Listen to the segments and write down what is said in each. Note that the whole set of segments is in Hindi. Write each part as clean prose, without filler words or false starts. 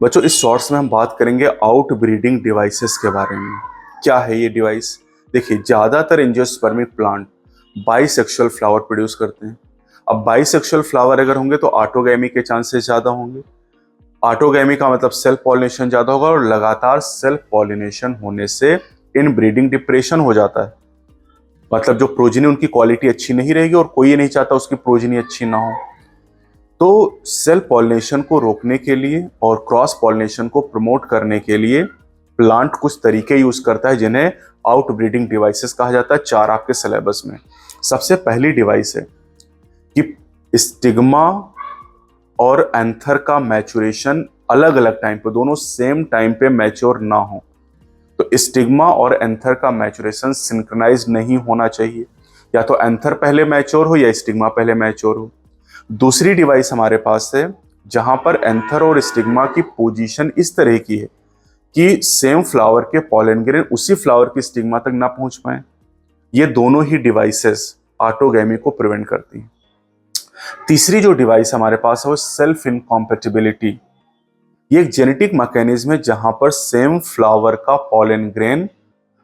बच्चों इस शॉर्ट्स में हम बात करेंगे आउट ब्रीडिंग डिवाइसेस के बारे में। क्या है ये डिवाइस? देखिए, ज्यादातर angiospermic plant bisexual flower produce करते हैं। अब बाइसेक्सुअल फ्लावर अगर होंगे तो ऑटोगैमी के चांसेस ज्यादा होंगे। ऑटोगैमी का मतलब सेल्फ पॉलिनेशन ज्यादा होगा, और लगातार सेल्फ पॉलिनेशन होने से इन ब्रीडिंग डिप्रेशन हो जाता है। मतलब जो प्रोजेनी उनकी क्वालिटी अच्छी नहीं रहेगी, और कोई ये नहीं चाहता उसकी प्रोजेनी अच्छी ना हो। तो सेल्फ पॉलिनेशन को रोकने के लिए और क्रॉस पॉलिनेशन को प्रमोट करने के लिए प्लांट कुछ तरीके यूज करता है, जिन्हें आउट ब्रीडिंग डिवाइसेस कहा जाता है। 4 आपके सिलेबस में। सबसे पहली डिवाइस है कि स्टिग्मा और एंथर का मैचुरेशन अलग अलग टाइम पे, दोनों सेम टाइम पे मैच्योर ना हो। तो स्टिग्मा और एंथर का मैचुरेशन सिंक्रोनाइज नहीं होना चाहिए। या तो एंथर पहले मैच्योर हो या स्टिग्मा पहले मैच्योर हो। दूसरी डिवाइस हमारे पास है जहां पर एंथर और स्टिग्मा की पोजीशन इस तरह की है कि सेम फ्लावर के पॉलन ग्रेन उसी फ्लावर की स्टिग्मा तक ना पहुंच पाए। ये दोनों ही डिवाइसेस ऑटोगैमी को प्रिवेंट करती हैं। तीसरी जो डिवाइस हमारे पास है वो सेल्फ इनकॉम्पेटिबिलिटी। ये एक जेनेटिक मैकेनिज्म है जहां पर सेम फ्लावर का पॉलन ग्रेन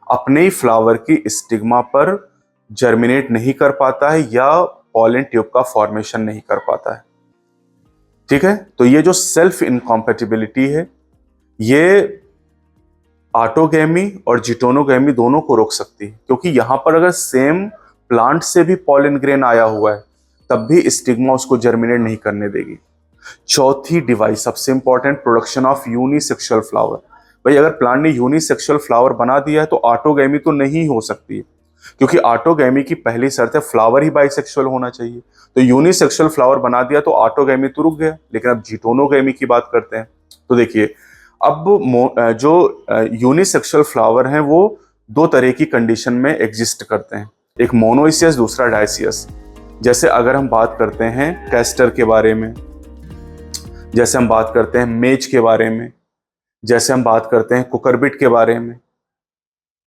अपने ही फ्लावर की स्टिग्मा पर जर्मिनेट नहीं कर पाता है या पॉलन ट्यूब का फॉर्मेशन नहीं कर पाता है। ठीक है, तो ये जो सेल्फ इनकॉम्पेटिबिलिटी है ये ऑटोगैमी और जिटोनोगैमी दोनों को रोक सकती है, क्योंकि यहां पर अगर सेम प्लांट से भी पॉलन ग्रेन आया हुआ है तब भी स्टिग्मा उसको जर्मिनेट नहीं करने देगी। चौथी डिवाइस सबसे important, production of unisexual flower. भाई अगर प्लांट ने यूनिसेक्सुअल फ्लावर बना दिया है तो ऑटोगैमी तो नहीं हो सकती है, क्योंकि ऑटोगैमी की पहली शर्त है फ्लावर ही बाइसेक्सुअल होना चाहिए। तो यूनिसेक्सुअल फ्लावर बना दिया तो ऑटोगैमी तो रुक गया। लेकिन अब जिटोनोगैमी की बात करते हैं तो देखिए, अब जो यूनिसेक्सुअल फ्लावर हैं वो 2 तरह की कंडीशन में एग्जिस्ट करते हैं, एक मोनोइसियस, दूसरा डायसियस। जैसे अगर हम बात करते हैं कैस्टर के बारे में, जैसे हम बात करते हैं मेज के बारे में, जैसे हम बात करते हैं कुकरबिट के बारे में,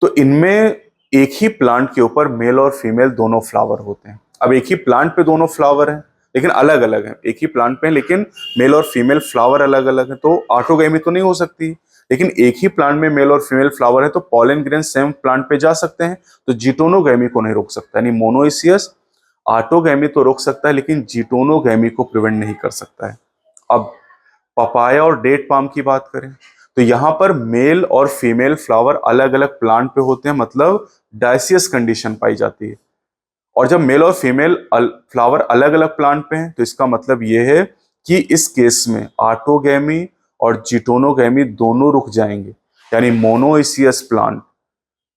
तो इनमें एक ही प्लांट के ऊपर मेल और फीमेल दोनों फ्लावर होते हैं। अब एक ही प्लांट पे दोनों फ्लावर हैं लेकिन अलग अलग हैं, एक ही प्लांट पे लेकिन मेल और फीमेल फ्लावर अलग अलग है, तो ऑटोगैमी तो नहीं हो सकती। लेकिन एक ही प्लांट में मेल और फीमेल फ्लावर है तो पॉलन ग्रेन सेम प्लांट पे जा सकते हैं, तो जिटोनोगैमी को नहीं रोक सकता। यानी मोनोइसियस ऑटोगैमी तो रोक सकता है लेकिन जिटोनोगैमी को प्रिवेंट नहीं कर सकता है। अब पपाया और डेट पाम की बात करें तो यहां पर मेल और फीमेल फ्लावर अलग अलग प्लांट पे होते हैं, मतलब डायसियस कंडीशन पाई जाती है। और जब मेल और फीमेल फ्लावर अलग अलग प्लांट पे हैं तो इसका मतलब यह है कि इस केस में ऑटोगैमी और जिटोनोगैमी दोनों रुक जाएंगे। यानी मोनोइसियस प्लांट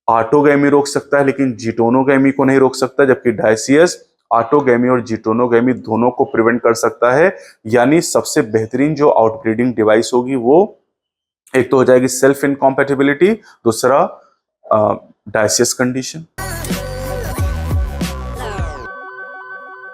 ऑटोगैमी रोक सकता है लेकिन जिटोनोगैमी को नहीं रोक सकता, जबकि डायसियस ऑटोगैमी और जिटोनोगैमी दोनों को प्रिवेंट कर सकता है। यानी सबसे बेहतरीन जो आउटब्रीडिंग डिवाइस होगी वो एक तो हो जाएगी सेल्फ इनकॉम्पेटिबिलिटी, दूसरा डायसियस कंडीशन।